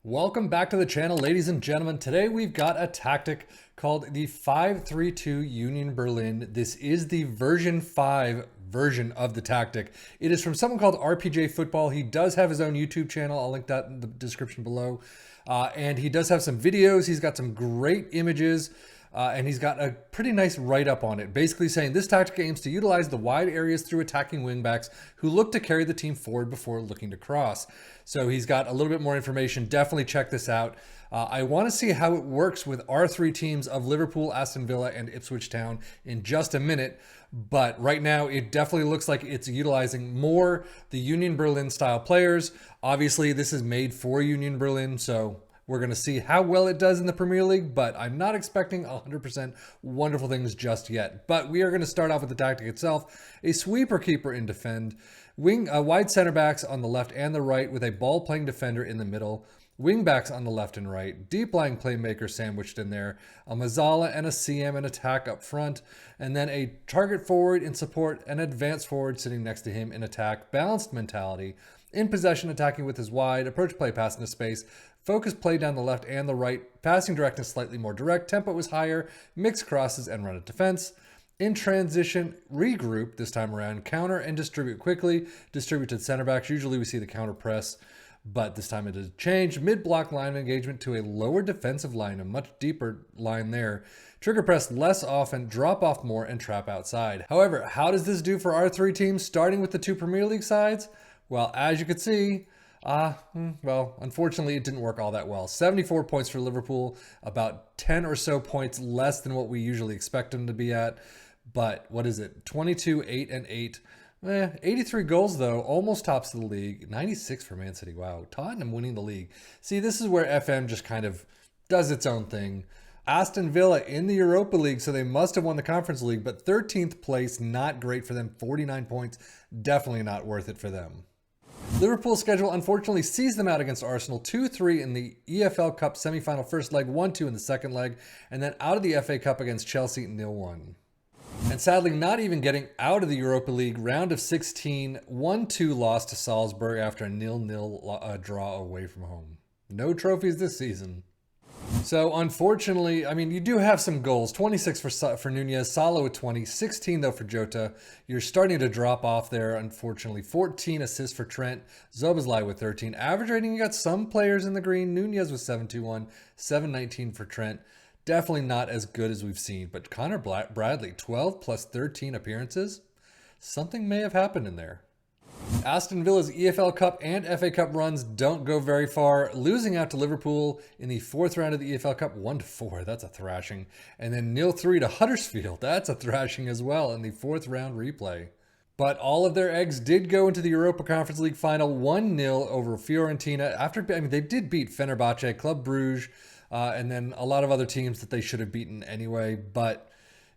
Welcome back to the channel, ladies and gentlemen. Today we've got a tactic called the 5-3-2 Union Berlin. This is the version 5 version of the tactic. It is from someone called RPJ Football. He does have his own YouTube channel. I'll link that in the description below. And he does have some videos. He's got some great images. And he's got a pretty nice write-up on it, basically saying this tactic aims to utilize the wide areas through attacking wingbacks who look to carry the team forward before looking to cross. So he's got a little bit more information. Definitely check this out. I want to see how it works with our three teams of Liverpool, Aston Villa, and Ipswich Town in just a minute. But right now, it definitely looks like it's utilizing more the Union Berlin style players. Obviously, this is made for Union Berlin, so we're going to see how well it does in the Premier League, but I'm not expecting 100% wonderful things just yet. But we are going to start off with the tactic itself. A sweeper keeper in defend, wide center backs on the left and the right with a ball-playing defender in the middle, wing backs on the left and right, deep-lying playmaker sandwiched in there, a Mazzala and a CM in attack up front, and then a target forward in support, an advanced forward sitting next to him in attack, balanced mentality, in possession attacking with his wide, approach play pass into space, focus play down the left and the right, passing directness slightly more direct, tempo is higher, mixed crosses and run at defense. In transition, regroup this time around, counter and distribute quickly, distribute to the center backs. Usually we see the counter press, but this time it has changed. Mid-block line engagement to a lower defensive line, a much deeper line there. Trigger press less often, drop off more, and trap outside. However, how does this do for our three teams, starting with the two Premier League sides? Well, as you can see, unfortunately, it didn't work all that well. 74 points for Liverpool, about 10 or so points less than what we usually expect them to be at. But what is it? 22, 8, and 8. 83 goals, though, almost tops the league. 96 for Man City. Wow. Tottenham winning the league. See, this is where FM just kind of does its own thing. Aston Villa in the Europa League, so they must have won the Conference League, but 13th place, not great for them. 49 points, definitely not worth it for them. Liverpool's schedule unfortunately sees them out against Arsenal 2-3 in the EFL Cup semi-final first leg, 1-2 in the second leg, and then out of the FA Cup against Chelsea 0-1. And sadly, not even getting out of the Europa League round of 16, 1-2 loss to Salzburg after a 0-0 draw away from home. No trophies this season. So unfortunately, I mean, you do have some goals. 26 for Nunez, Salah with 20, 16 though for Jota. You're starting to drop off there, unfortunately. 14 assists for Trent, Szoboszlai with 13. Average rating, you got some players in the green. Nunez with 7-2-1, 7-19 for Trent. Definitely not as good as we've seen. But Connor Bradley, 12 plus 13 appearances. Something may have happened in there. Aston Villa's EFL Cup and FA Cup runs don't go very far, losing out to Liverpool in the fourth round of the EFL Cup, 1-4. That's a thrashing. And then 0-3 to Huddersfield. That's a thrashing as well in the fourth round replay. But all of their eggs did go into the Europa Conference League final, 1-0 over Fiorentina. They did beat Fenerbahce, Club Brugge, and then a lot of other teams that they should have beaten anyway. But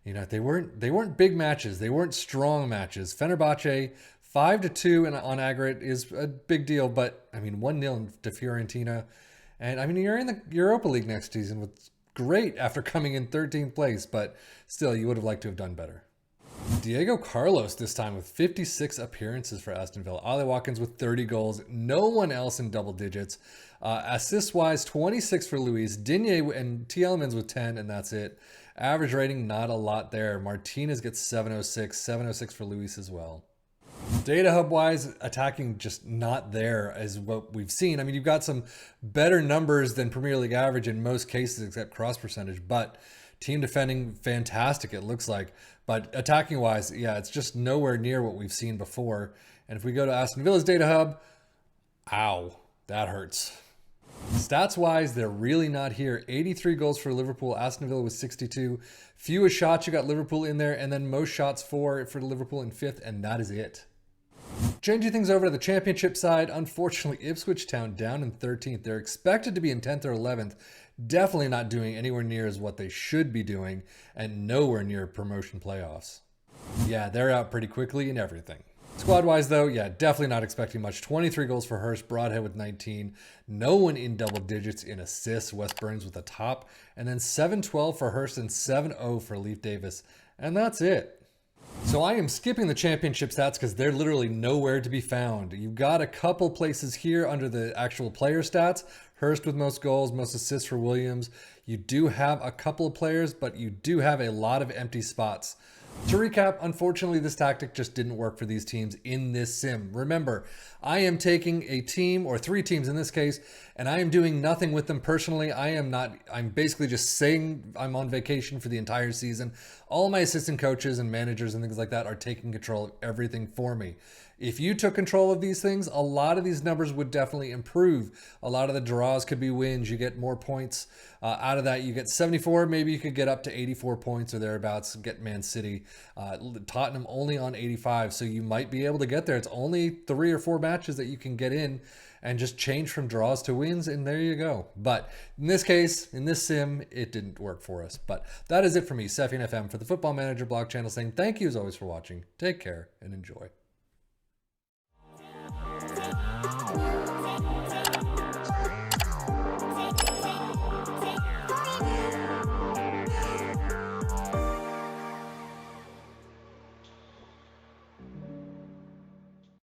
you know, they weren't big matches. They weren't strong matches. Fenerbahce 5-2 and on aggregate is a big deal, but I mean 1-0 to Fiorentina, and I mean you're in the Europa League next season, which is great after coming in 13th place, but still you would have liked to have done better. Diego Carlos this time with 56 appearances for Aston Villa. Ollie Watkins with 30 goals. No one else in double digits. Assist-wise, 26 for Luis. Digne and Tielemans with 10, and that's it. Average rating, not a lot there. Martinez gets 706. 706 for Luis as well. Data hub wise, attacking just not there as what we've seen. I mean, you've got some better numbers than Premier League average in most cases except cross percentage, but team defending fantastic it looks like. But attacking wise, yeah, it's just nowhere near what we've seen before. And if we go to Aston Villa's data hub, ow, that hurts. Stats wise, they're really not here. 83 goals for Liverpool. Aston Villa was 62. Fewest shots, you got Liverpool in there, and then most shots for Liverpool in 5th, and that is it. Changing things over to the championship side, unfortunately, Ipswich Town down in 13th. They're expected to be in 10th or 11th. Definitely not doing anywhere near as what they should be doing, and nowhere near promotion playoffs. Yeah, they're out pretty quickly and everything. Squad-wise, though, yeah, definitely not expecting much. 23 goals for Hurst, Broadhead with 19. No one in double digits in assists. Wes Burns with the top. And then 7-12 for Hurst and 7-0 for Leif Davis. And that's it. So I am skipping the championship stats because they're literally nowhere to be found. You've got a couple places here under the actual player stats. Hurst with most goals, most assists for Williams. You do have a couple of players, but you do have a lot of empty spots. To recap, unfortunately, this tactic just didn't work for these teams in this sim. Remember, I am taking a team, or 3 teams in this case, and I am doing nothing with them personally. I'm basically just saying I'm on vacation for the entire season. All my assistant coaches and managers and things like that are taking control of everything for me. If you took control of these things, a lot of these numbers would definitely improve. A lot of the draws could be wins. You get more points out of that. You get 74. Maybe you could get up to 84 points or thereabouts. Get Man City. Tottenham only on 85, so you might be able to get there. It's only 3 or 4 matches that you can get in and just change from draws to wins, and there you go. But in this case, in this sim, it didn't work for us. But that is it for me, Sefian FM, for the Football Manager blog channel, saying thank you as always for watching. Take care and enjoy.